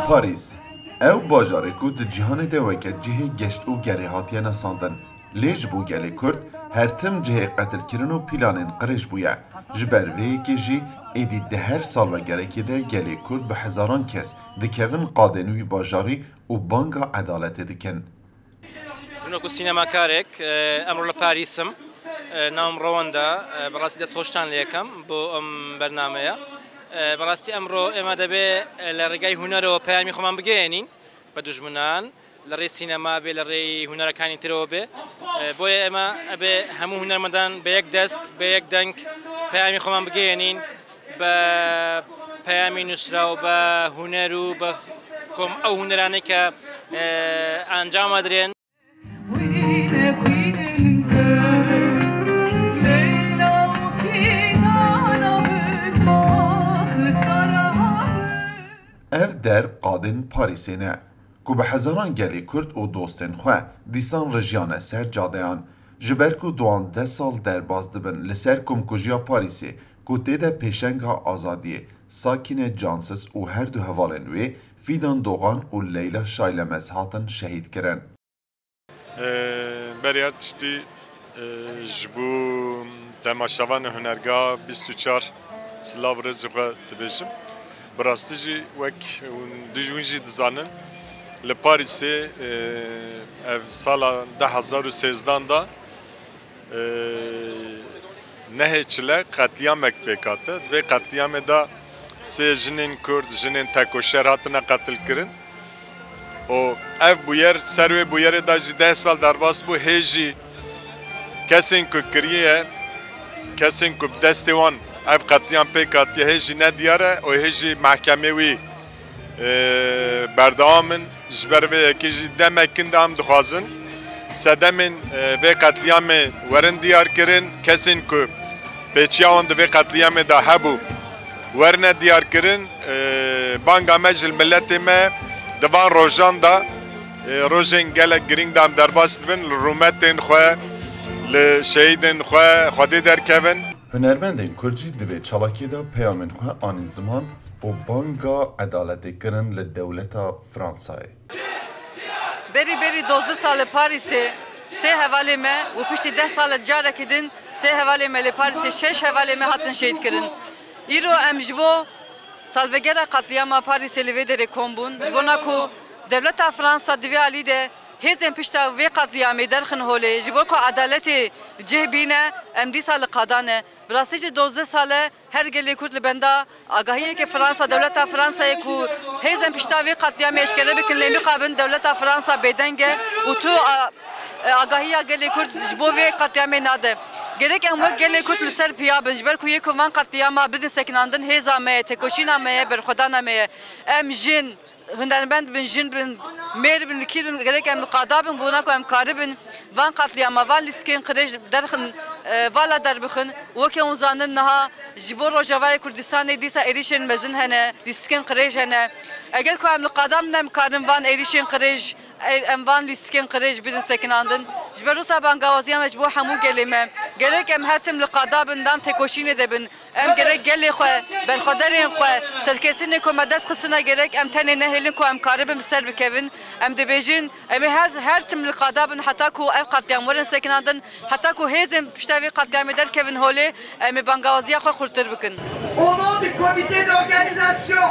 Paris ew bajarê ku di cîhanê de weke cihê geşt û gerê hatiye nesandin. Lê ji bo gelê Kurd her tim cihê qetilkirin û planên qirêj bûye. Ji ber vê yekê jî êdî di her salvegerekê de gelê Kurd bi hezaran kes dikevin qadên wî bajarî û banga edaletê dikin. Min ku sînemakarek emro li Parîsim navim Rewanda berastî destxweştan lê yekem bo em bernameya. Berastî emro ema debe li rêgay hunerê peyamê xweman bigihînin bi dijminan li rê sînema bê li rê hunerekanî tirê bê. Boya ema ebe hemû hunermendan bi yek dest bi yek deng peyamê xweman bigihînin bi peyamê nusra û bi huner û bi ew huneranê ke encam dirin. Ev der qadên Parîsê ne ku bi hezaran gelê Kurd û dostên xwe dîsan rejiyane ser cadeyan ji ber ku 12 sal derbas dibin li ser komkujiya Parîsê ku tê de pêşenga azadiyê Sakîne Cansız û her du hevalên wê Fîdan Doğan û Leyla Şaylemez hatin şehîd kirin. Beriyar tiştî ji bo temaşavanê hunergeha 24 Silav Rêzî xwe dibêjim. Bi rastî jî wek du jî hûn jî dizanin li Parîsê ev sala 2013 da nehê çile qetliyamek pêk hate. Vê qetliyamê da sê jinên Kurd, jinên tekoşer hatine qetilkirin. û ev bûyer ser wê bûyerê da jî 10 sal derbas bû hê jî kesên ku kiriye kesên ku bi destê wan ev qetliyam pêk hatiye hê jî nediyar e û hê jî mehkemê wî berdewam in ji ber vê yekê jî demekin de em dixwazin sedemên vê qetliyamê werin diyar kirin kesên ku pêçiya wan di vê qetliyamê da hebû werine diyar kirin banga me ji milletê me di van rojan da rojên gelek girîng de em derbas dibin li rûmetên xwe li şehîdên xwe xwedê derkevin. Hunermendên Kurd jî divê çalakî da peyamên xwe anî ziman û banga edaletê kirin li dewleta Fransayê. Berî 12 sal li Parîsê sê hevalê me û piştî 10 sal carekê din sê hevalê me li Parîsê 6 hevalê me hatin şehîd kirin. Îro em ji bo salvegera qetliyama Parîsê li vê derê kom bûn ji bona ku dewleta Fransa divê alî de hêzên pişta vê qetliyamê derxin holê ji bo ku edaletê cih bîne em dîsa li qadan e. Bi rastî jî 12 sal e her gelê Kurd li benda agahiyekê Fransa dewleta Fransayê ku hêzên pişta vê qetliyamê eşkere bikin lê mixabin dewleta Fransa bêdeng e û tu agahiya gelê Kurd ji bo vê qetliyamê nade. Gerek em wek gelê Kurd li ser piya bin ji ber ku yê ku van qetliyama bidin sekinandin hêza me ye tekoşîna me ye berxwedana me ye em jin hunermend bin jin bin mêr bin likîr bin gerek em qada bin bûna ku em karî bin van qetliyama van lîskên qirêj derxin vala derbixin wekê hûn zanin niha ji bo Rojavayê Kurdistanê dîsa êrişên mezin hene lîskên qirêj hene eger ku em li qada min em karin van êrişên qirêj em van lîskên qirêj bidin sekinandin ji ber wisa bangawaziya me ji bo hemû gelê me gerek em her tim li qada bin dam têkoşînê de bin em gerek gelê xwe berxwederên xwe serketinê ku me dest xisine gerek em tenê nehêlin ku em karibin bi ser bikevin em dibêjin em ê her tim li qada bin heta ku ev qetliyam werin sekinandin heta ku hêzên pişta vê qetliyamê derkevin holê em ê bangawaziya xwe xurtir bikin. Au nom du comité d'organisation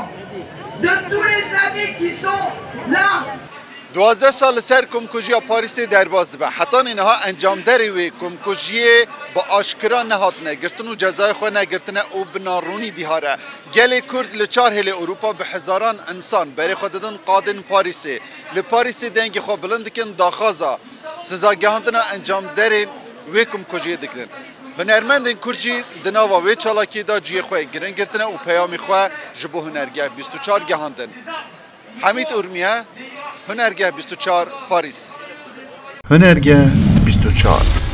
de tous les amis qui sont là. 12 sal li ser komkujiya Parîsê derbas dibe. Hetanê niha encamderê wê komkujiyê bi aşkira nehatine girtin û cezayê xwe negirtine û bi narûnî dîhar e. Gelê Kurd li çar hêlê Ewropa bi hezaran insan berê xwe didin qadên Parîsê. Li Parîsê dengê xwe bilind dikin daxwaza sizagehandina encamderên wê komkujiyê dikirin. Hunermendên Kurd jî di nava wê çalakî da ciyê xwe girin girtine û peyamê xwe ji bo hunergeh 24 gehandin. Hamîd Urmiye Hunergeh 24 Paris. Hunergeh 24